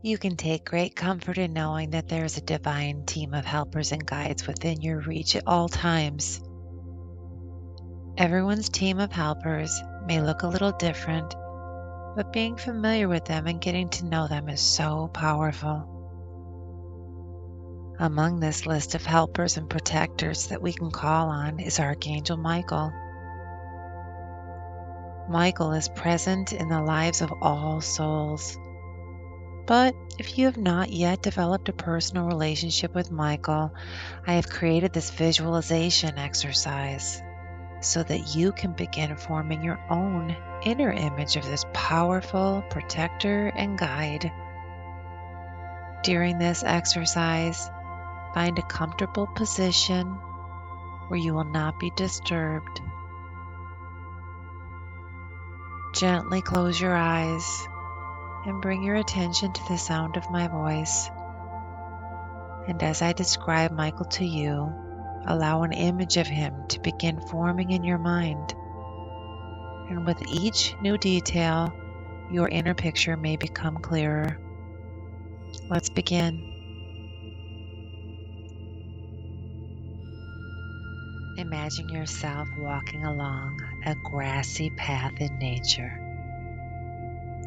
You can take great comfort in knowing that there is a divine team of helpers and guides within your reach at all times. Everyone's team of helpers may look a little different, but being familiar with them and getting to know them is so powerful. Among this list of helpers and protectors that we can call on is Archangel Michael. Michael is present in the lives of all souls. But if you have not yet developed a personal relationship with Michael, I have created this visualization exercise so that you can begin forming your own inner image of this powerful protector and guide. During this exercise, find a comfortable position where you will not be disturbed. Gently close your eyes and bring your attention to the sound of my voice. And as I describe Michael to you, allow an image of him to begin forming in your mind. And with each new detail, your inner picture may become clearer. Let's begin. Imagine yourself walking along a grassy path in nature.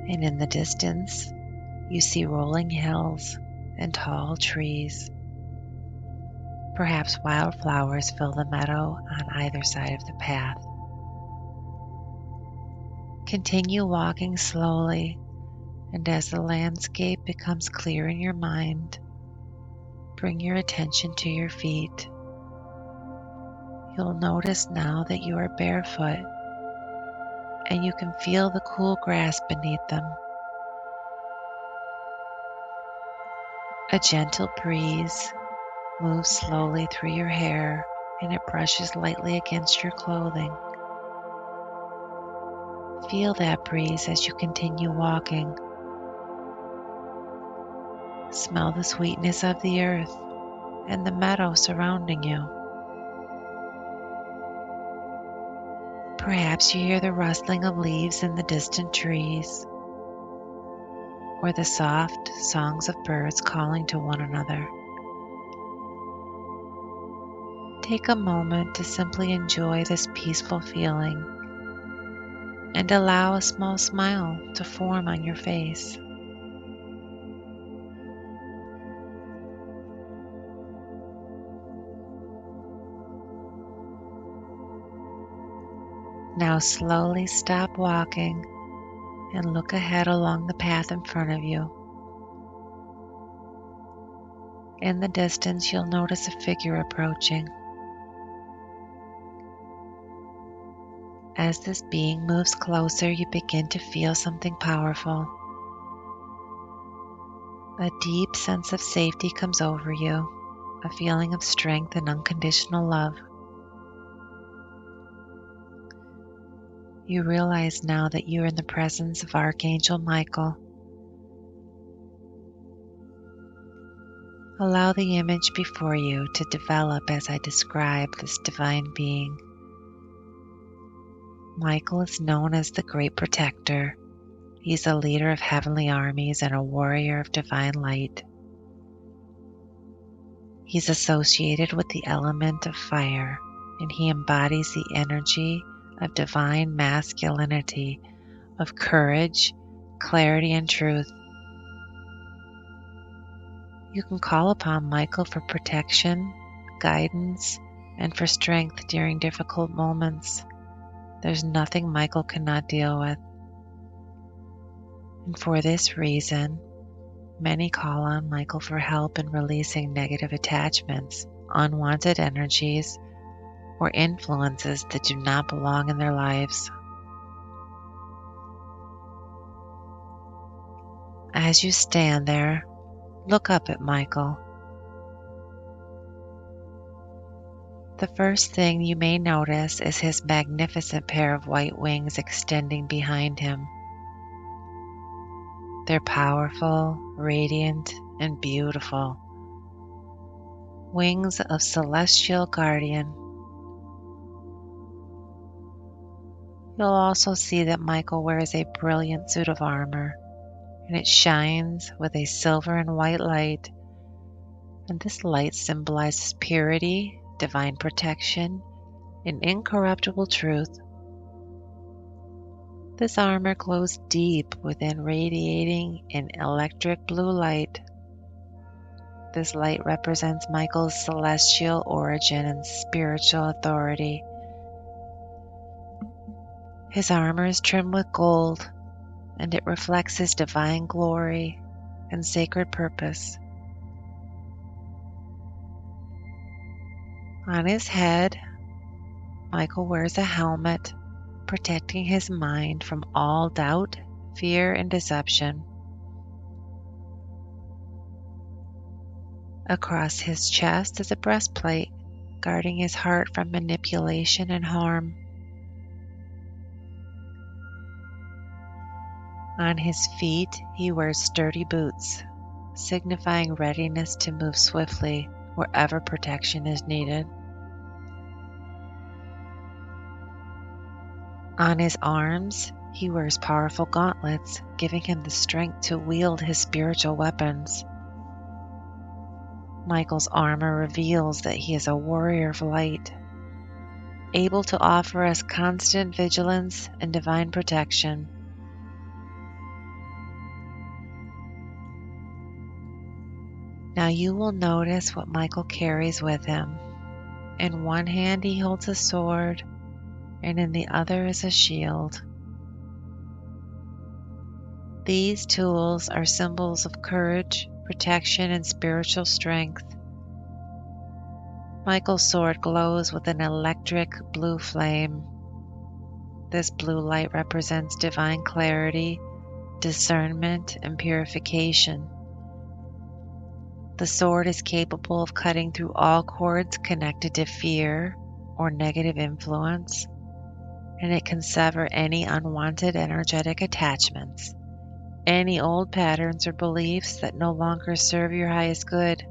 And in the distance, you see rolling hills and tall trees. Perhaps wildflowers fill the meadow on either side of the path. Continue walking slowly, and as the landscape becomes clear in your mind, bring your attention to your feet. You'll notice now that you are barefoot, and you can feel the cool grass beneath them. A gentle breeze moves slowly through your hair, and it brushes lightly against your clothing. Feel that breeze as you continue walking. Smell the sweetness of the earth and the meadow surrounding you. Perhaps you hear the rustling of leaves in the distant trees, or the soft songs of birds calling to one another. Take a moment to simply enjoy this peaceful feeling and allow a small smile to form on your face. Now slowly stop walking and look ahead along the path in front of you. In the distance, you'll notice a figure approaching. As this being moves closer, you begin to feel something powerful. A deep sense of safety comes over you, a feeling of strength and unconditional love. You realize now that you are in the presence of Archangel Michael. Allow the image before you to develop as I describe this divine being. Michael is known as the Great Protector. He's a leader of heavenly armies and a warrior of divine light. He's associated with the element of fire, and he embodies the energy of divine masculinity, of courage, clarity, and truth. You can call upon Michael for protection, guidance, and for strength during difficult moments. There's nothing Michael cannot deal with. And for this reason, many call on Michael for help in releasing negative attachments, unwanted energies, or influences that do not belong in their lives. As you stand there, look up at Michael. The first thing you may notice is his magnificent pair of white wings extending behind him. They're powerful, radiant, and beautiful. Wings of celestial guardian. You'll also see that Michael wears a brilliant suit of armor. and it shines with a silver and white light. And this light symbolizes purity, divine protection, and incorruptible truth. This armor glows deep within, radiating an electric blue light. This light represents Michael's celestial origin and spiritual authority. His armor is trimmed with gold, and it reflects his divine glory and sacred purpose. On his head, Michael wears a helmet, protecting his mind from all doubt, fear, and deception. Across his chest is a breastplate, guarding his heart from manipulation and harm. On his feet, he wears sturdy boots, signifying readiness to move swiftly wherever protection is needed. On his arms, he wears powerful gauntlets, giving him the strength to wield his spiritual weapons. Michael's armor reveals that he is a warrior of light, able to offer us constant vigilance and divine protection. Now you will notice what Michael carries with him. In one hand he holds a sword, and in the other is a shield. These tools are symbols of courage, protection, and spiritual strength. Michael's sword glows with an electric blue flame. This blue light represents divine clarity, discernment, and purification. The sword is capable of cutting through all cords connected to fear or negative influence, and it can sever any unwanted energetic attachments, any old patterns or beliefs that no longer serve your highest good.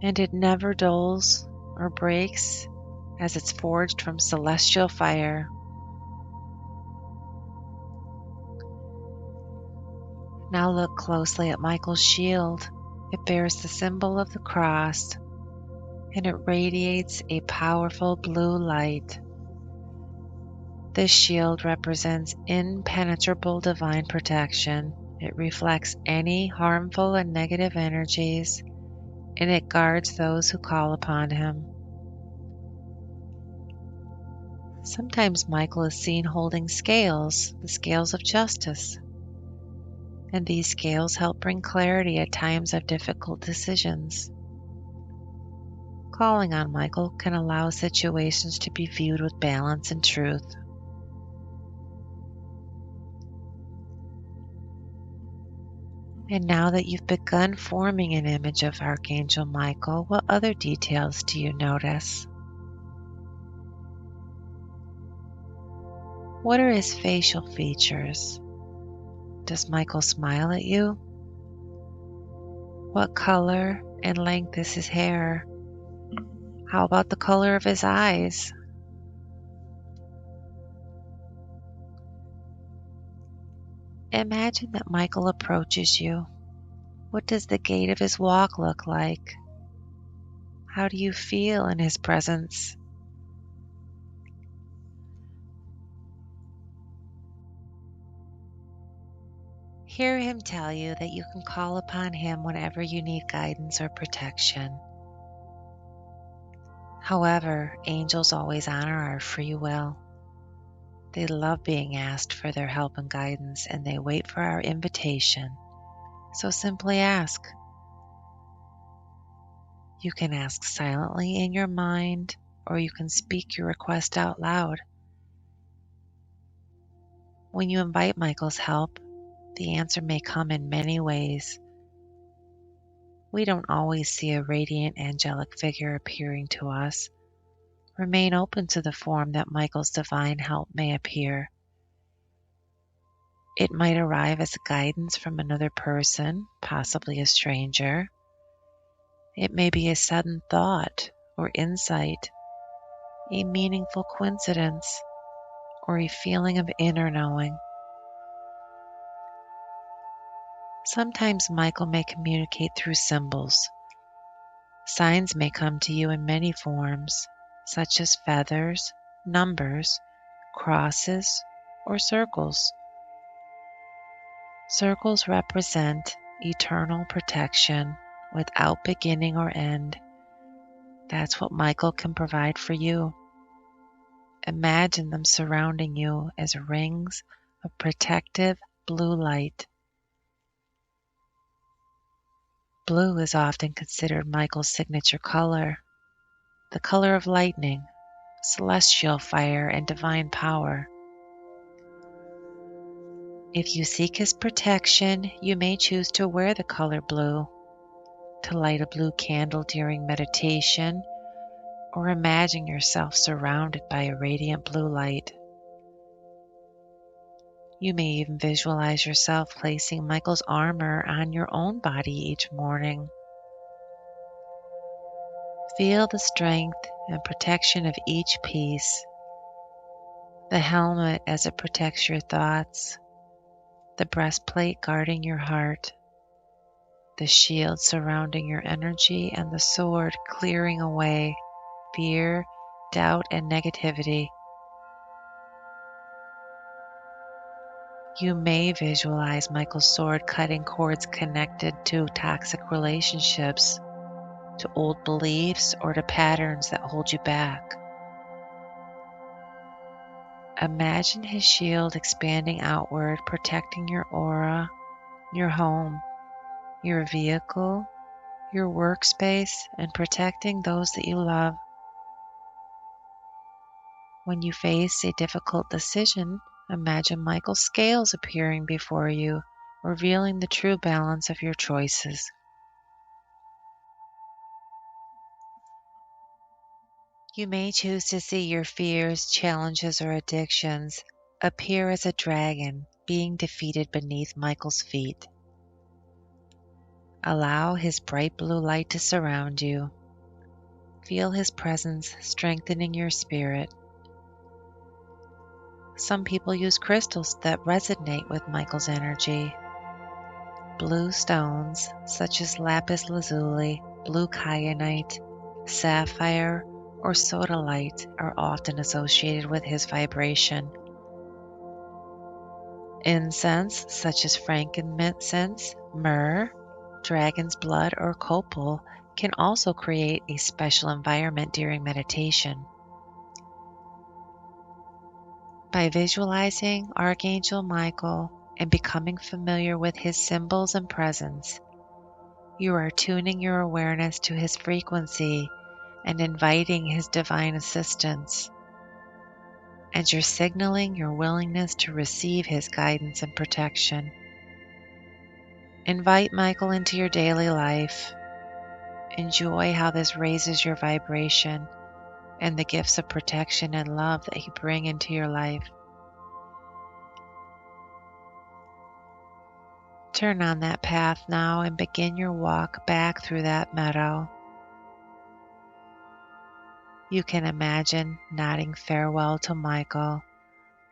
And it never dulls or breaks, as it's forged from celestial fire. Now look closely at Michael's shield. It bears the symbol of the cross, and it radiates a powerful blue light. This shield represents impenetrable divine protection. It reflects any harmful and negative energies, and it guards those who call upon him. Sometimes Michael is seen holding scales, the scales of justice. And these scales help bring clarity at times of difficult decisions. Calling on Michael can allow situations to be viewed with balance and truth. And now that you've begun forming an image of Archangel Michael, what other details do you notice? What are his facial features? Does Michael smile at you? What color and length is his hair? How about the color of his eyes? Imagine that Michael approaches you. What does the gait of his walk look like? How do you feel in his presence? Hear him tell you that you can call upon him whenever you need guidance or protection. However, angels always honor our free will. They love being asked for their help and guidance, and they wait for our invitation. So simply ask. You can ask silently in your mind, or you can speak your request out loud. When you invite Michael's help, the answer may come in many ways. We don't always see a radiant angelic figure appearing to us. Remain open to the form that Michael's divine help may appear. It might arrive as guidance from another person, possibly a stranger. It may be a sudden thought or insight, a meaningful coincidence, or a feeling of inner knowing. Sometimes Michael may communicate through symbols. Signs may come to you in many forms, such as feathers, numbers, crosses, or circles. Circles represent eternal protection without beginning or end. That's what Michael can provide for you. Imagine them surrounding you as rings of protective blue light. Blue is often considered Michael's signature color, the color of lightning, celestial fire, and divine power. If you seek his protection, you may choose to wear the color blue, to light a blue candle during meditation, or imagine yourself surrounded by a radiant blue light. You may even visualize yourself placing Michael's armor on your own body each morning. Feel the strength and protection of each piece. The helmet as it protects your thoughts, the breastplate guarding your heart, the shield surrounding your energy, and the sword clearing away fear, doubt, and negativity. You may visualize Michael's sword cutting cords connected to toxic relationships, to old beliefs, or to patterns that hold you back. Imagine his shield expanding outward, protecting your aura, your home, your vehicle, your workspace, and protecting those that you love. When you face a difficult decision, imagine Michael's scales appearing before you, revealing the true balance of your choices. You may choose to see your fears, challenges, or addictions appear as a dragon being defeated beneath Michael's feet. Allow his bright blue light to surround you. Feel his presence strengthening your spirit. Some people use crystals that resonate with Michael's energy. Blue stones, such as lapis lazuli, blue kyanite, sapphire, or sodalite, are often associated with his vibration. Incense, such as frankincense, myrrh, dragon's blood, or copal, can also create a special environment during meditation. By visualizing Archangel Michael and becoming familiar with his symbols and presence, you are tuning your awareness to his frequency and inviting his divine assistance. And you're signaling your willingness to receive his guidance and protection. Invite Michael into your daily life. Enjoy how this raises your vibration and the gifts of protection and love that you bring into your life. Turn on that path now and begin your walk back through that meadow. You can imagine nodding farewell to Michael,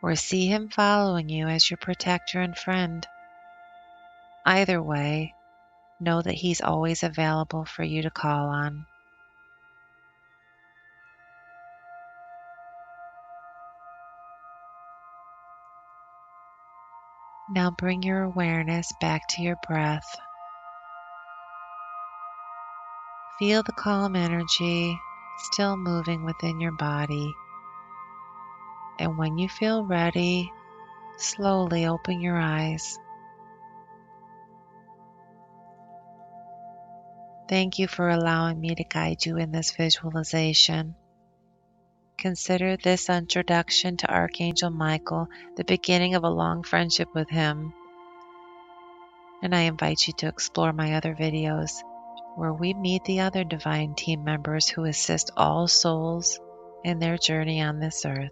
or see him following you as your protector and friend. Either way, know that he's always available for you to call on. Now bring your awareness back to your breath. Feel the calm energy still moving within your body. And when you feel ready, slowly open your eyes. Thank you for allowing me to guide you in this visualization. Consider this introduction to Archangel Michael the beginning of a long friendship with him. And I invite you to explore my other videos where we meet the other divine team members who assist all souls in their journey on this earth.